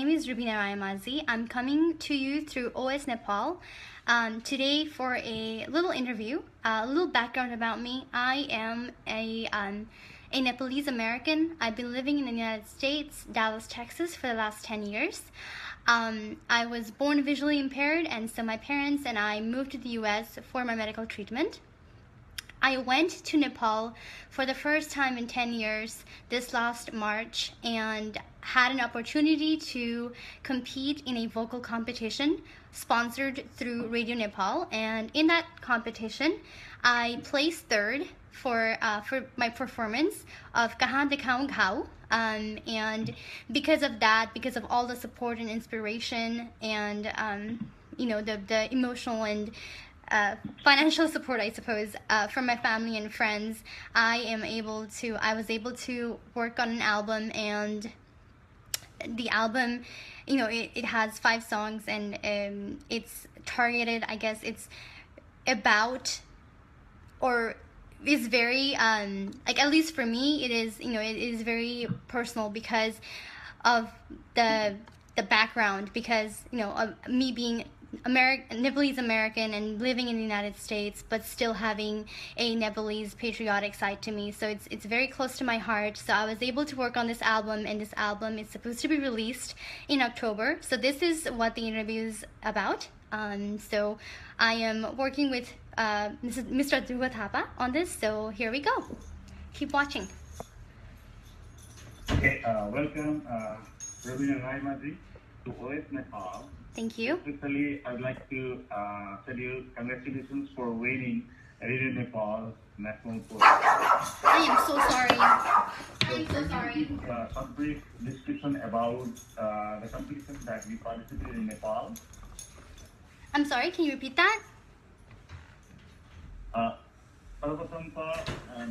name is Rubina Rayamazi. I'm coming to you through OS Nepal today for a little interview, a little background about me. I am a Nepalese American. I've been living in the United States, Dallas, Texas for the last 10 years. I was born visually impaired, and so my parents and I moved to the US for my medical treatment. I went to Nepal for the first time in 10 years this last March and had an opportunity to compete in a vocal competition sponsored through Radio Nepal. And in that competition, I placed third for my performance of Kahan Dikhaun Ghau. And because of that, because of all the support and inspiration and the emotional and financial support, I suppose, from my family and friends, I was able to work on an album. And the album, it has 5 songs, and it's targeted, I guess it's about, or is very at least for me, it is very personal because of the background, because of me being Nepalese American and living in the United States, but still having a Nepalese patriotic side to me. So it's very close to my heart. So I was able to work on this album, and this album is supposed to be released in October. So this is what the interview is about. So I am working with Mr. Dhruva Thapa on this. So here we go. Keep watching. Okay, welcome, Rubina Rayamazi, to OS Nepal. Thank you. Especially, I'd like to tell you congratulations for winning Radio Nepal National Post. I am so sorry. I'm so sorry. Some brief description about the competition that we participated in Nepal. I'm sorry, can you repeat that? सर्वप्रथम त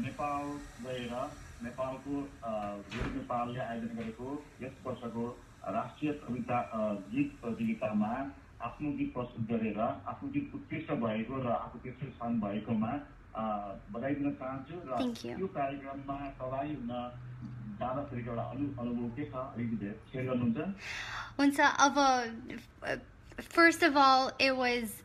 नेपाल गएर नेपालको radio नेपालले आयोजना गरेको yes वर्षको राष्ट्रिय कविता गीत प्रतियोगितामा आफ्नो गीत प्रस्तुत गरेर आफ्नो गीत उत्कृष्ट भएको र आफू तेस्रो स्थान भएकोमा बधाई दिन चाहन्छु र यो कार्यक्रममा सहभागी हुन जाँदाखेरिको एउटा अनुभव के छ अलिकति शेयर गर्नुहुन्छ? हुन्छ. अब first of all, it was,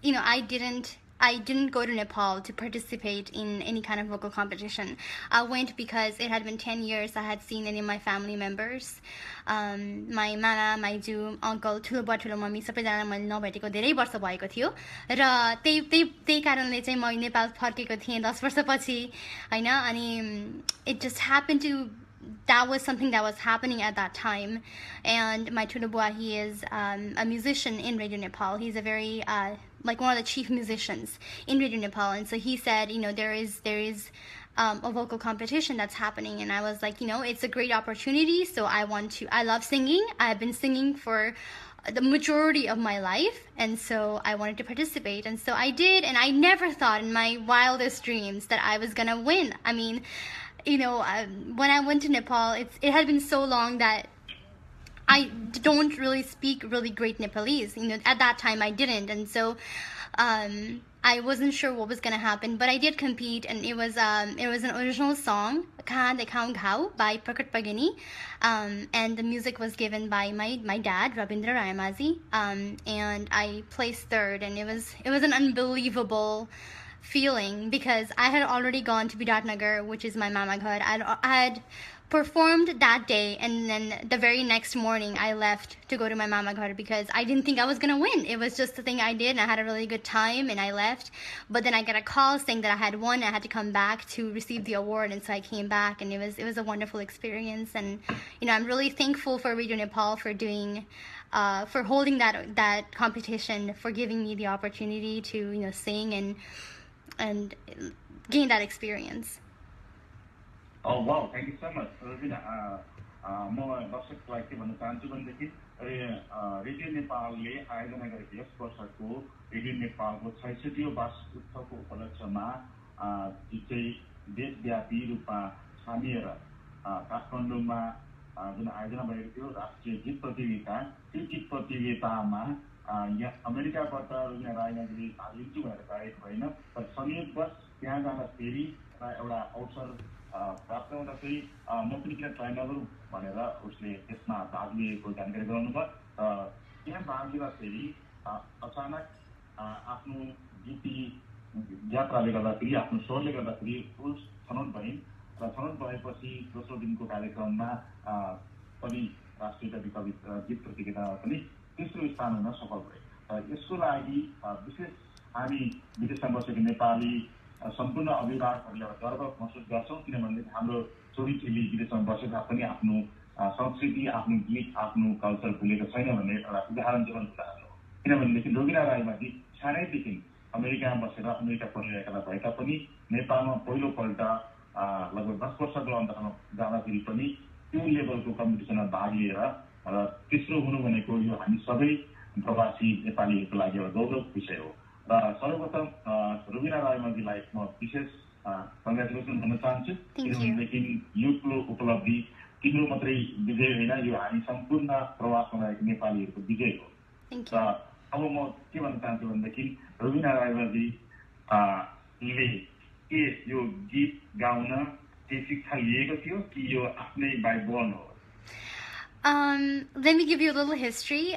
I didn't go to Nepal to participate in any kind of vocal competition. I went because it had been 10 years I had seen any of my family members. My mama, my ju, uncle, ठुलो बुवा ठुलो mummy सबैजना मैले नभेटेको धेरै वर्ष भएको थियो र त्यही कारणले चाहिँ म नेपाल फर्केको थिएँ 10 वर्षपछि हैन. अनि it just happened to, that was something that was happening at that time. And my ठुलो बुवा, he is a musician in Radio Nepal. He's a very like one of the chief musicians in Radio Nepal, and so he said, there is a vocal competition that's happening, and I was like, it's a great opportunity, so I love singing. I've been singing for the majority of my life, and so I wanted to participate, and so I did. And I never thought in my wildest dreams that I was gonna win. I mean, when I went to Nepal, it had been so long that I don't really speak really great Nepalese. At that time I didn't, and so I wasn't sure what was gonna happen. But I did compete, and it was an original song, Kahan Dikhaun Ghau by Prakrit, and the music was given by my dad, Rabindra Rayamazi, and I placed third, and it was an unbelievable feeling because I had already gone to Biratnagar, which is my mama ghar. I had performed that day, and then the very next morning I left to go to my mama ghar because I didn't think I was gonna win. It was just the thing I did, and I had a really good time, and I left. But then I got a call saying that I had won, and I had to come back to receive the award, and so I came back, and it was a wonderful experience. And I'm really thankful for Radio Nepal for doing for holding that competition, for giving me the opportunity to sing and gain that experience. Oh wow, thank you so much, Rubina. म दर्शकलाई के भन्न चाहन्छु भनेदेखि radio नेपालले आयोजना गरेको yes वर्षको radio नेपालको 66औं वार्षिक उत्सवको उपलक्ष्यमा चाहिँ देशव्यापी रूपमा छानिएर काठमाडौँमा जुन आयोजना भएको थियो राष्ट्रिय गीत प्रतियोगिता, त्यो गीत प्रतियोगितामा यहाँ अमेरिकाबाट रुबिना रायमाझीले भाग लिन्छु भनेर गएको होइन, तर संयोगवश त्यहाँ जाँदाखेरि एउटा अवसर प्राप्त हुँदा चाहिँ म पनि किन ट्राई नगरौँ भनेर उसले त्यसमा भाग लिएको जानकारी गराउनु भयो र त्यहाँ भाग लिँदाखेरि अचानक आफ्नो गीती यात्राले गर्दाखेरि आफ्नो स्वरले गर्दाखेरि उस छनौट भइन् र छनौट भएपछि दोस्रो दिनको कार्यक्रममा पनि राष्ट्रिय गीत प्रतियोगितामा पनि तेस्रो स्थान हुन सफल भए र यसको लागि विशेष हामी विदेशमा बसेको नेपाली सम्पूर्ण अभिभावकहरूले गर्व महसुस गर्छौँ किनभने हाम्रो छोरीचेली विदेशमा बसे तापनि आफ्नो संस्कृति आफ्नो गीत आफ्नो कल्चर भुलेको छैन भन्ने एउटा उदाहरण जीवन्त उदाहरण हो किनभनेदेखि रोगिना राईमाझी सानैदेखि अमेरिकामा बसेर अमेरिका पढिरहेका भए तापनि नेपालमा पहिलोपल्ट लगभग 10 वर्षको अन्तरमा जाँदाखेरि पनि त्यो लेभलको कम्पिटिसनमा भाग लिएर र तेस्रो हुनु भनेको यो हामी सबै प्रवासी नेपालीहरूको लागि एउटा गौरव विषय हो र सर्वप्रथम रुबिना राईमाझीलाई म विशेष कङ्ग्रेचुलेसन भन्न चाहन्छु किनभनेदेखि यो ठुलो उपलब्धि तिम्रो मात्रै विजय होइन यो हामी सम्पूर्ण प्रवासमा रहेको नेपालीहरूको विजय हो र अब म के भन्न चाहन्छु भनेदेखि रुबिना राईमाझीले के यो गीत गाउन केही शिक्षा लिएको थियो कि यो आफ्नै बाइ बोर्न हो? Let me give you a little history.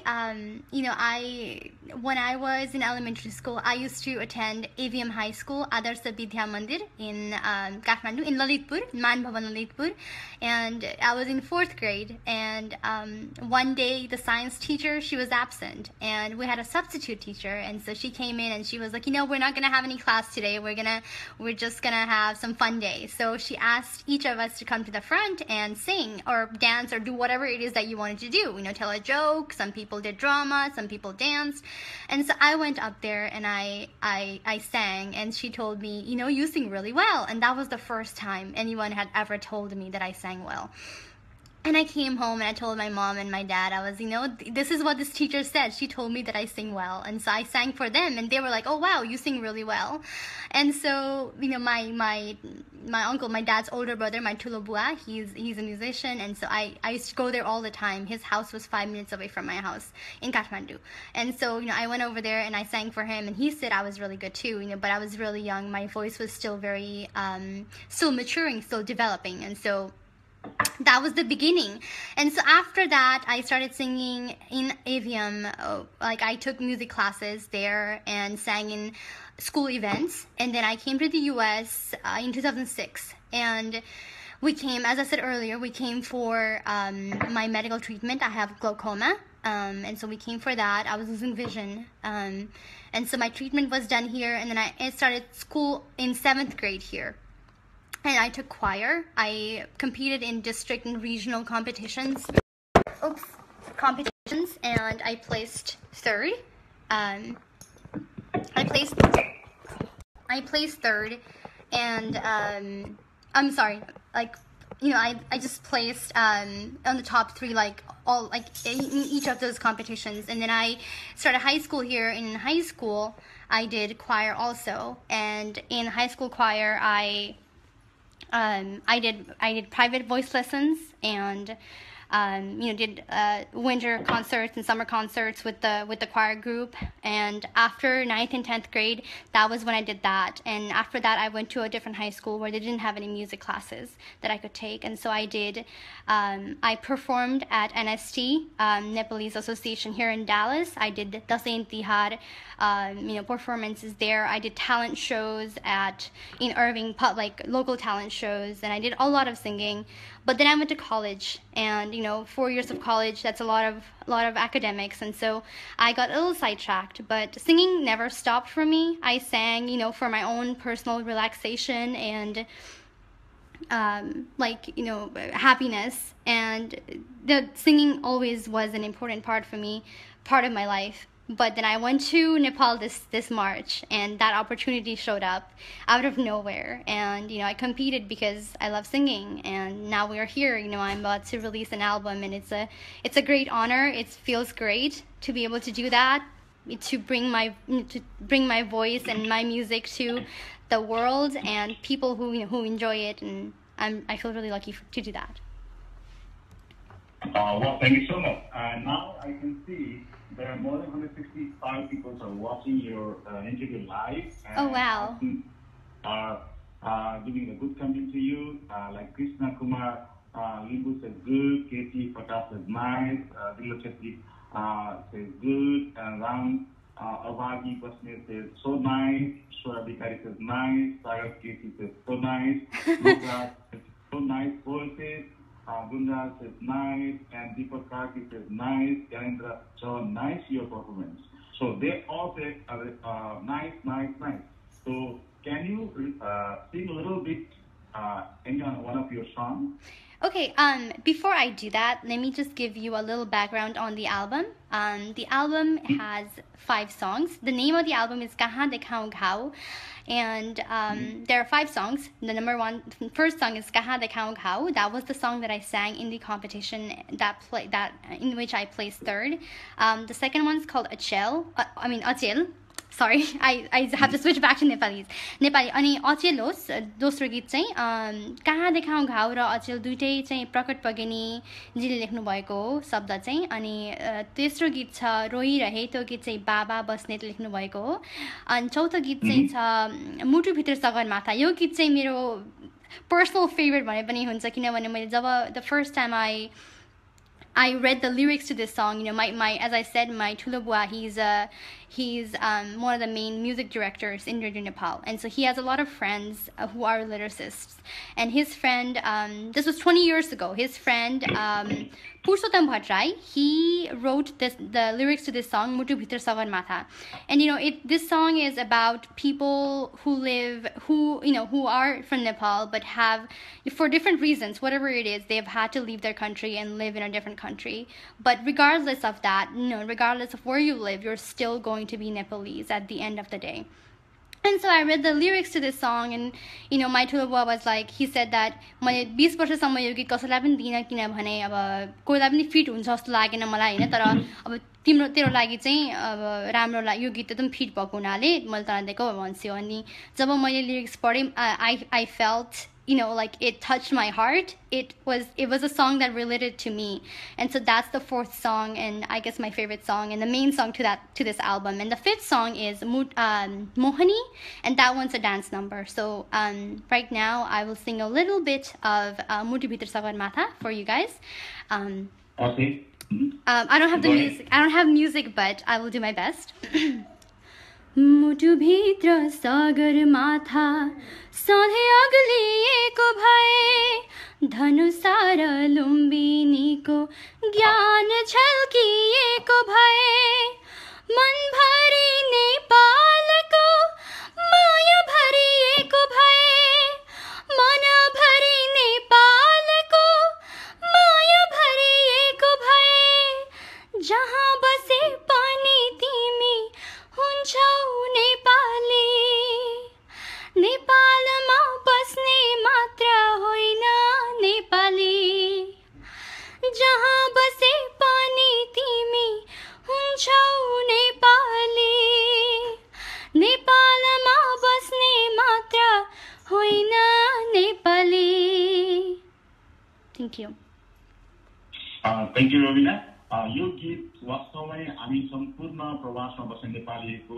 When I was in elementary school, I used to attend AVM High School, Adarsa Vidya Mandir in Kathmandu, in Lalitpur, Man Bhavan Lalitpur, and I was in 4th grade. And one day, the science teacher, she was absent, and we had a substitute teacher, and so she came in and she was like, we're not gonna have any class today. We're just gonna have some fun day. So she asked each of us to come to the front and sing or dance or do whatever it is that you wanted to do, tell a joke. Some people did drama, some people danced, and so I went up there and I sang, and she told me, you sing really well, and that was the first time anyone had ever told me that I sang well. And I came home and I told my mom and my dad, I was, this is what this teacher said. She told me that I sing well. And so I sang for them and they were like, oh, wow, you sing really well. And so, my uncle, my dad's older brother, my tulobua, he's a musician. And so I used to go there all the time. His house was 5 minutes away from my house in Kathmandu. And so, I went over there and I sang for him and he said I was really good too, but I was really young. My voice was still very, still maturing, still developing. And so, that was the beginning. And so after that, I started singing in AVM. I took music classes there and sang in school events. And then I came to the US in 2006. And we came, as I said earlier, we came for my medical treatment. I have glaucoma. And so we came for that. I was losing vision. And so my treatment was done here. And then I started school in 7th grade here. And I took choir. I competed in district and regional competitions. And I placed third. I placed third, and I'm sorry, I just placed on the top 3, in each of those competitions. And then I started high school here. And in high school, I did choir also. And in high school choir, I did private voice lessons and did winter concerts and summer concerts with the choir group. And after 9th and 10th grade, that was when I did that. And after that, I went to a different high school where they didn't have any music classes that I could take. And so I did. I performed at NST, Nepalese Association here in Dallas. I did Dasain Tihar, performances there. I did talent shows in Irving, local talent shows, and I did a lot of singing. But then I went to college, and 4 years of college, that's a lot of academics, and so I got a little sidetracked. But singing never stopped for me. I sang, for my own personal relaxation and happiness, and the singing always was an important part for me, part of my life. But then I went to Nepal this March, and that opportunity showed up out of nowhere. And, I competed because I love singing. And now we are here. I'm about to release an album, and it's a great honor. It feels great to be able to do that, to bring my voice and my music to the world and people who enjoy it. And I feel really lucky to do that. Well, thank you so much. Now I can see there are more than 165 people who are watching your interview live. Oh, wow. giving a good comment to you. Like Krishna Kumar Limbu says good, Katie Prakash says nice, Dilo Chetty says good, and Ram Avagi Pasne says so nice, Shwara Bikari says nice, Sagar Katie says so nice, Luka says so nice, Paul says, Gunda says nice, and Deepak Karki says nice, Yanendra Chavan, nice your performance. So they all say nice, nice, nice. So can you sing a little bit any one of your songs? Okay, before I do that, let me just give you a little background on the album. The album has 5 songs. The name of the album is Kahan Dekhaun Ghao, and there are 5 songs. The first song is Kahan Dekhaun Ghao. That was the song that I sang in the competition in which I placed 3rd. The second one is called Achel. Achel. Sorry, I have to switch back to Nepali. अनि अचेलोस दोस्रो गीत चाहिँ कहाँ देखाउँ घाउ र अचेल दुईटै चाहिँ प्रकट पगेनीजीले लेख्नु भएको हो शब्द चाहिँ अनि तेस्रो गीत छ रोइरहे त्यो गीत चाहिँ बाबा बस्नेत लेख्नु भएको हो अनि चौथो गीत चाहिँ छ मुटु भित्र सगरमाथा यो गीत चाहिँ मेरो पर्सनल फेभरेट भने पनि हुन्छ किनभने मैले जब the first time I read the lyrics to this song. You know, my as I said, my Thula Bua, he's one of the main music directors in Radio Nepal, and so he has a lot of friends who are lyricists. And his friend, this was 20 years ago. His friend Purshotam Bhattrai, he wrote the lyrics to this song, Mutu Bhitar Sagan Matha. And you know, this song is about people who are from Nepal but have, for different reasons, whatever it is, they have had to leave their country and live in a different country. But regardless of that, regardless of where you live, you're still going to be Nepalese at the end of the day. And so I read the lyrics to this song, and my Thulabua was like, he said that मैले 20 वर्षसम्म यो गीत कसैलाई पनि दिइन किनभने अब कोहीलाई पनि fit हुन्छ जस्तो लागेन मलाई हैन तर अब तेरो लागि चाहिँ अब राम्रो यो गीत एकदम फिट भएको हुनाले मैले तँलाई दिएको भन्छु अनि जब मैले लिरिक्स पढे I felt like it touched my heart. It was a song that related to me, and so that's the 4th song, and I guess my favorite song and the main song to this album. And the 5th song is Mohani, and that one's a dance number. So right now I will sing a little bit of Mutu Bhitar Sagar Matha for you guys. Okay. I don't have the music. I don't have music, but I will do my best. मुटु भित्र सागर माथा सधैँ अग्लिएको भए धनुषा र लुम्बिनीको ज्ञान झल्किएको भए मनभरि नेपालको माया भरिएको भए मनभरि नेपालको माया भरिएको भए जहाँ बसे पनि तिमी हुन्छौ नेपाली नेपालमा बस्ने मात्र होइन नेपाली जहाँ बसे पनि तिमी हुन्छौ नेपाली नेपालमा बस्ने मात्र होइन Nepali. Thank you. Thank you, Rovina. यो गीत वास्तवमै हामी सम्पूर्ण प्रवासमा बस्ने नेपालीको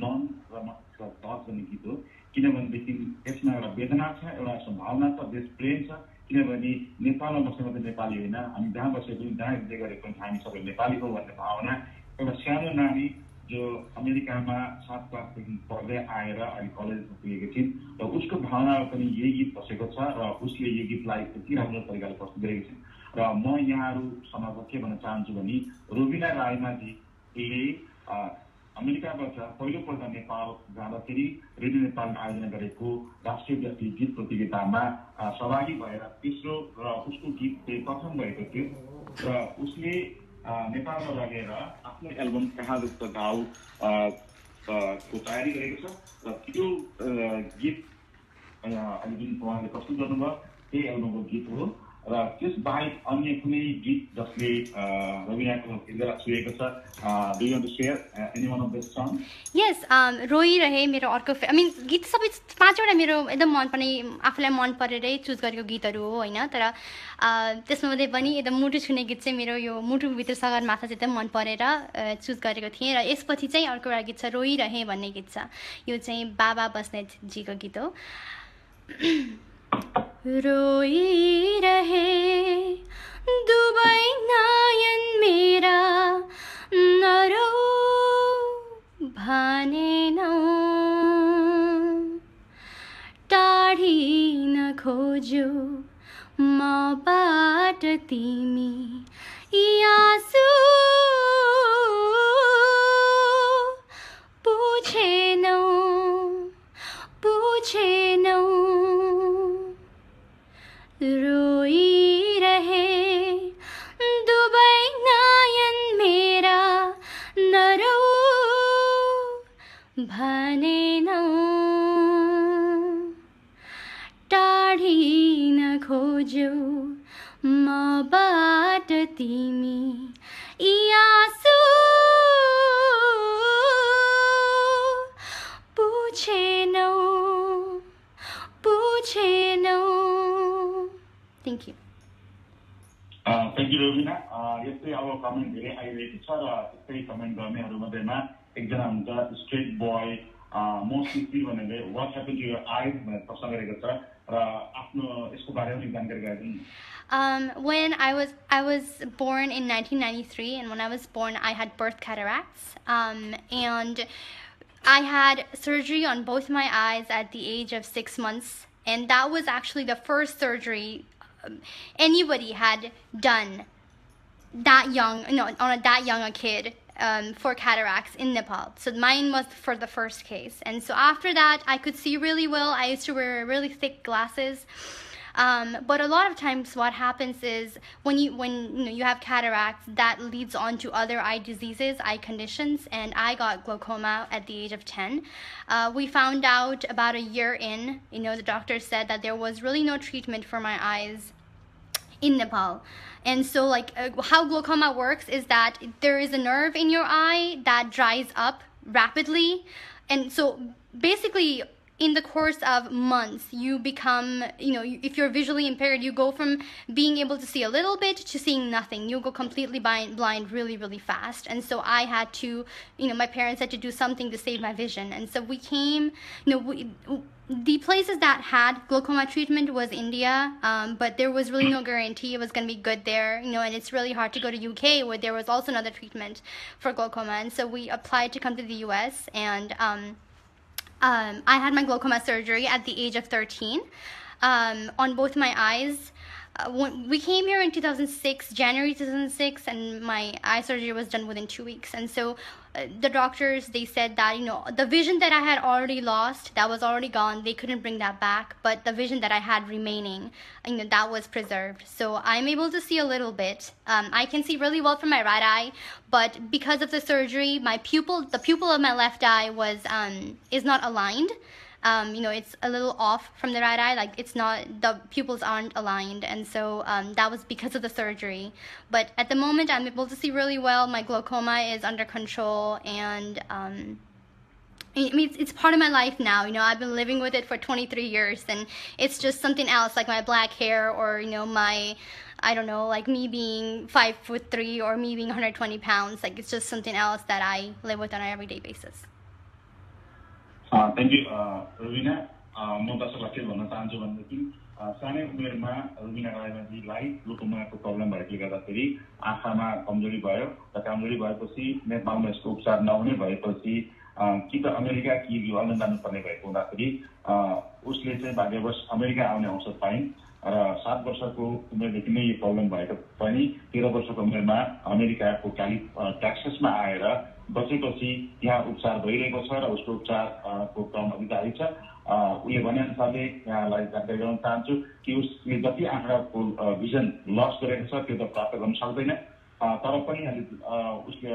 मन र मस्तिष्क टच गर्ने गीत हो किनभनेदेखि यसमा एउटा वेदना छ एउटा सम्भावना छ देश प्रेम छ किनभने नेपालमा बस्ने मात्र नेपाली होइन हामी जहाँ बसे पनि जहाँ जे गरे पनि हामी सबै नेपाली हो भन्ने भावना एउटा सानो नानी जो अमेरिकामा 7 क्लासदेखि पढ्दै आएर अहिले कलेजमा पुगेको छिन् र उसको भावनामा पनि यही गीत बसेको छ र उसले यो गीतलाई यति राम्रो तरिकाले प्रस्तुत गरेको छिन् र म यहाँहरू समाजमा के भन्न चाहन्छु भने रोबिना रायमाजीले अमेरिकाबाट पहिलोपल्ट नेपाल जाँदाखेरि रेडियो नेपालमा आयोजना गरेको राष्ट्रिय व्यापी गीत प्रतियोगितामा सहभागी भएर तेस्रो र उसको गीत चाहिँ प्रथम भएको थियो र उसले नेपालमा लगेर आफ्नो एल्बम कहाँ जस्तो घाउ को तयारी गरेको छ र त्यो गीत अहिले जुन उहाँले प्रस्तुत गर्नुभयो त्यही एल्बमको गीत हो र त्यस बाहेक अन्य कुनै गीत जसले रविनाको हृदयलाई छुएको छ do you want to share any one of this song? Yes, रोइरहे मेरो अर्को गीत सबै 5वटा मेरो एकदम मनपर्ने आफूलाई मन परेरै चुज गरेको गीतहरू हो होइन तर त्यसमध्ये पनि एकदम मुटु छुने गीत चाहिँ मेरो यो मुटुभित्र सगरमाथा चाहिँ एकदम मन परेर चुज गरेको थिएँ र यसपछि चाहिँ अर्को एउटा गीत छ रोइरहे भन्ने गीत छ यो चाहिँ बाबा बस्नेतजीको गीत हो. रोइरहे दुबै नयन मेरा नरो भनेनौ टाढी नखोज्यौ मबाट तिमी आँसु पुछेनौ रोइरहे दुबै नयन मेरा नरो भनेनौ टाढी नखोज्यौ मबाट तिमी आँसु पुछेनौ Thank you. Thank you, Rovina. यस्तै अब कमेन्ट धेरै आइरहेको छ र त्यस्तै कमेन्ट गर्नेहरू मध्येमा एकजना हुन्छ स्ट्रेट बोय मोस्टली भनेर what happen to your eyes भनेर प्रश्न गरेको छ र आफ्नो यसको बारेमा पनि जानकारी गराइदिनु। When I was born in 1993, and when I was born, I had birth cataracts, and I had surgery on both my eyes at the age of 6 months, and that was actually the first surgery anybody had done that young, on that young a kid for cataracts in Nepal. So mine was for the first case, and so after that I could see really well. I used to wear really thick glasses. But a lot of times what happens is when you have cataracts, that leads on to other eye diseases, eye conditions, and I got glaucoma at the age of 10. We found out about a year in, the doctor said that there was really no treatment for my eyes in Nepal. And so how glaucoma works is that there is a nerve in your eye that dries up rapidly, and so basically in the course of months, you become, if you're visually impaired, you go from being able to see a little bit to seeing nothing. You go completely blind really, really fast. And so I had to, my parents had to do something to save my vision. And so we came, the places that had glaucoma treatment was India, but there was really no guarantee it was going to be good there, and it's really hard to go to UK where there was also another treatment for glaucoma. And so we applied to come to the US, and I had my glaucoma surgery at the age of 13 on both my eyes. When we came here in 2006, January 2006, and my eye surgery was done within 2 weeks. And so the doctors, they said that, the vision that I had already lost, that was already gone, they couldn't bring that back, but the vision that I had remaining, that was preserved. So I'm able to see a little bit. I can see really well from my right eye, but because of the surgery, the pupil of my left eye is not aligned. It's a little off from the right eye, the pupils aren't aligned, and so that was because of the surgery. But at the moment, I'm able to see really well. My glaucoma is under control, and it's part of my life now. I've been living with it for 23 years, and it's just something else, like my black hair, or my, I don't know, like me being 5'3" or me being 120 pounds. It's just something else that I live with on an everyday basis. Thank you, Rovina. म दर्शकलाई के भन्न चाहन्छु भनेदेखि सानै उमेरमा Rubina राईमाझीलाई ग्लुकोमाको problem भएकोले गर्दाखेरि आँखामा कमजोरी भयो र कमजोरी भएपछि नेपालमा यसको उपचार नहुने भएपछि कि त अमेरिका कि लन्डन जानुपर्ने भएको हुँदाखेरि उसले चाहिँ भाग्यवश अमेरिका आउने अवसर पाइन् र 7 वर्षको उमेरदेखि नै यो प्रब्लम भएको पनि 13 वर्षको उमेरमा अमेरिकाको टेक्सासमा आएर बसेपछि यहाँ उपचार भइरहेको छ र उसको उपचारको क्रम अघि जारी छ। उसले भनेअनुसारले यहाँलाई जानकारी गराउन चाहन्छु कि उसले जति आँखाको भिजन लस गरेको छ त्यो त प्राप्त गर्न सक्दैन, तर पनि उसले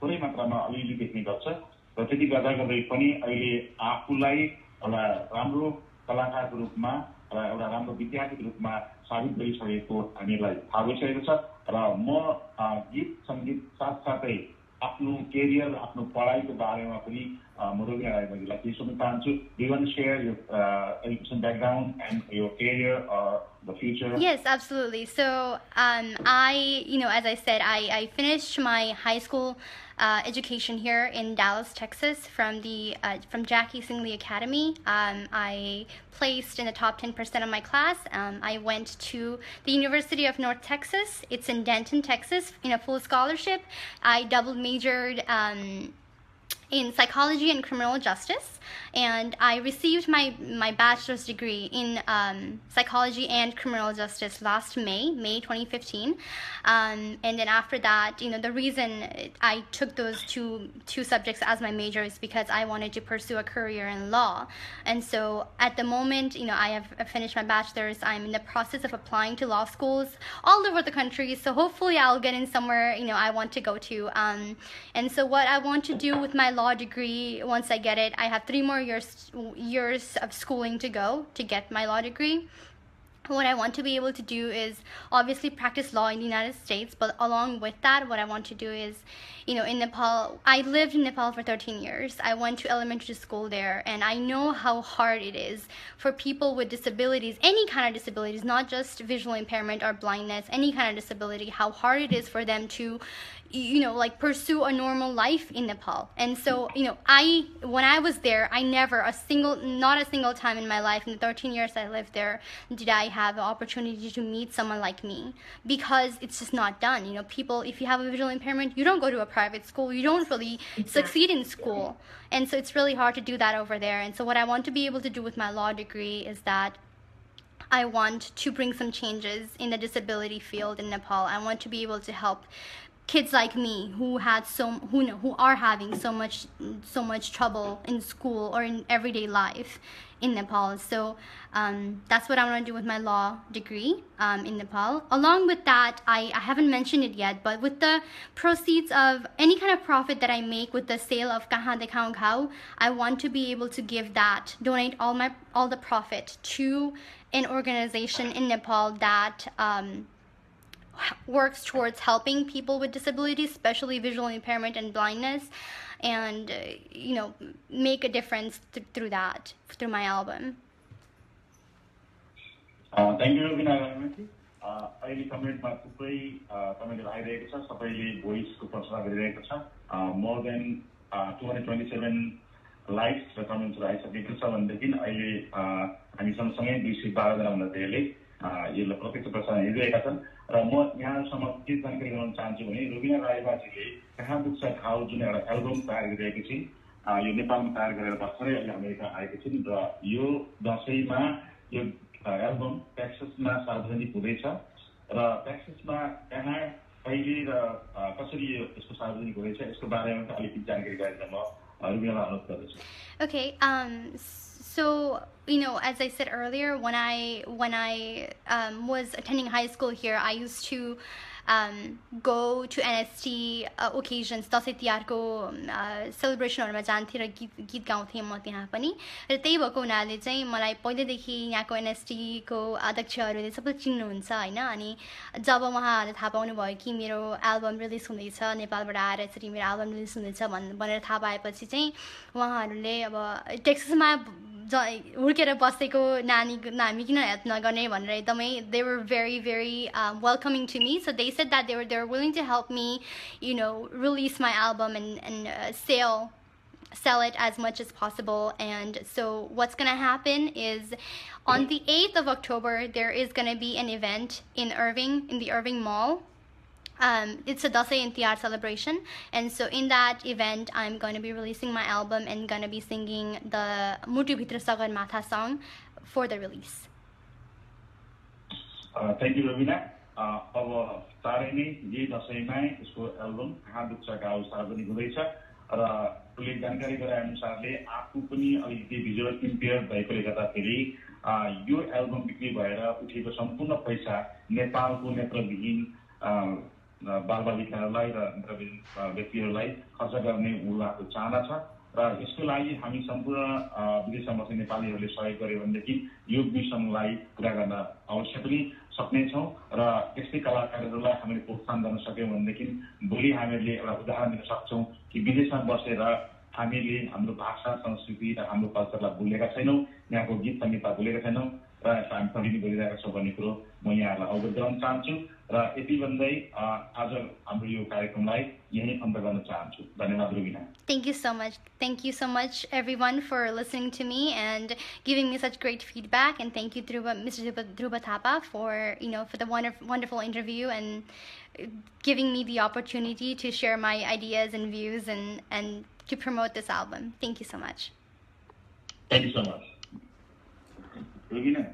थोरै मात्रामा अलिअलि देख्ने गर्छ र त्यति गर्दा गर्दै पनि अहिले आफूलाई एउटा राम्रो कलाकारको रूपमा र एउटा राम्रो विद्यार्थीको रूपमा साबित गरिसकेको हामीलाई थाहा भइसकेको छ र म गीत सङ्गीत साथसाथै आफ्नो केरियर आफ्नो पढाइको बारेमा पनि म रुबिना राईलाई के सोध्न चाहन्छु do you want to share your education background and your career or the future? Yes, absolutely. So as I said, I finished my high school education here in Dallas, Texas, from Jackie Singley Academy. I placed in the top 10% of my class. I went to the University of North Texas. It's in Denton, Texas, in a full scholarship. I double majored in psychology and criminal justice, and I received my bachelor's degree in psychology and criminal justice last May 2015, and then after that, the reason I took those two subjects as my major is because I wanted to pursue a career in law. And so at the moment, I have finished my bachelor's. I'm in the process of applying to law schools all over the country, so hopefully I'll get in somewhere I want to go to. And so what I want to do with my law degree, once I get it, I have 3 more years of schooling to go to get my law degree. What I want to be able to do is obviously practice law in the United States, but along with that, what I want to do is, in Nepal, I lived in Nepal for 13 years. I went to elementary school there, and I know how hard it is for people with disabilities, any kind of disabilities, not just visual impairment or blindness, any kind of disability, how hard it is for them to pursue a normal life in Nepal. And so, when I was there, I never not a single time in my life, in the 13 years I lived there, did I have the opportunity to meet someone like me, because it's just not done. People, if you have a visual impairment, you don't go to a private school, you don't really succeed in school. And so it's really hard to do that over there. And so what I want to be able to do with my law degree is that I want to bring some changes in the disability field in Nepal. I want to be able to help kids like me who are having so much trouble in school or in everyday life in Nepal. So that's what I want to do with my law degree in Nepal. Along with that, I haven't mentioned it yet, but with the proceeds of any kind of profit that I make with the sale of Kaha Dekhao Khao, I want to be able to donate all the profit to an organization in Nepal that works towards helping people with disabilities, especially visual impairment and blindness, and make a difference through my album. Thank you, Rubina. अहिले कमेन्टमा थुप्रै कमेन्टहरू आइरहेको छ, सबैले भोइसको प्रशंसा गरिरहेको छ. More than 227 likes र कमेन्ट्सहरू आइसकेको छ भनेदेखि अहिले हामी सँगसँगै 212 जना भन्दा धेरैले यसलाई प्रत्यक्ष प्रसारण हेरिरहेका छन्. र म यहाँसम्म के जानकारी गराउन चाहन्छु भने रुबिना राईबाजीले कहाँ दुख्छ घाउ जुन एउटा एल्बम तयार गरिरहेकी छिन्, यो नेपालमा तयार गरेर भर्खरै अहिले अमेरिका आएकी छिन्, र यो दसैँमा यो एल्बम टेक्ससमा सार्वजनिक हुँदैछ. र टेक्ससमा कहाँ, कहिले र कसरी यसको सार्वजनिक हुँदैछ, यसको बारेमा अलिकति जानकारी गराएर म रुबिनालाई अनुरोध गर्दछु. Okay, so as I said earlier, when I was attending high school here, I used to go to NST occasions, Dashain तिहारको सेलिब्रेसनहरुमा जान्थे र गीत गाउँथे म त्यहाँ पनि. र त्यही भएको हुनाले चाहिँ मलाई पहिलेदेखि यहाँको NST को अध्यक्षहरूले सबै चिन्नुहुन्छ हैन. अनि जब उहाँहरूले थाहा पाउनु भयो कि मेरो एल्बम रिलिज हुँदैछ, नेपालबाट आएर यसरी मेरो एल्बम रिलिज हुँदैछ भनेर थाहा पाएपछि चाहिँ उहाँहरूले अब टेक्ससमा हुर्केर बसेको नानी हामी किन हेल्प नगर्ने भनेर एकदमै they were very very welcoming to me. So they said that they were willing to help me release my album and sell it as much as possible. And so what's gonna happen is on the 8th of October there is gonna be an event in the Irving Mall. It's a Dasai and Tiyar celebration, and so in that event I'm going to be releasing my album and going to be singing the Mutu Bhitra Sagar Matha song for the release. Thank you, Rubina. अब चाँडै नै यही दसैँमा यसको album कहाँ दुख्छ घाउ सार्वजनिक हुँदैछ र उसले जानकारी गराए अनुसारले आफू पनि अलिकति भिजुअल इम्पेयर भएकोले गर्दाखेरि यो एल्बम बिक्री भएर उठेको सम्पूर्ण पैसा नेपालको नेत्रविहीन बालबालिकाहरूलाई र नेत्रविहीन व्यक्तिहरूलाई खर्च गर्ने उहाँको चाहना छ. र यसको लागि हामी सम्पूर्ण विदेशमा बस्ने नेपालीहरूले सहयोग गर्यो भनेदेखि यो मिसनलाई पुरा गर्न अवश्य पनि सक्नेछौँ. र यस्तै कलाकारहरूलाई हामीले प्रोत्साहन गर्न सक्यौँ भनेदेखि भोलि हामीले एउटा उदाहरण दिन सक्छौँ कि विदेशमा बसेर हामीले हाम्रो भाषा संस्कृति र हाम्रो कल्चरलाई भुलेका छैनौँ, यहाँको गीत संगीतलाई भुलेका छैनौँ र यसलाई हामी कन्टिन्यू गरिरहेका छौँ भन्ने कुरो म यहाँहरूलाई अवगत गराउन चाहन्छु र यति भन्दै आज हाम्रो यो कार्यक्रमलाई यहीँ अन्त गर्न चाहन्छु। धन्यवाद Rubina. Thank you so much. Thank you so much, everyone, for listening to me and giving me such great feedback. And thank you, Mr. Dhruva Thapa, for for the wonderful interview and giving me the opportunity to share my ideas and views and to promote this album. Thank you so much. Thank you so much. Rubina.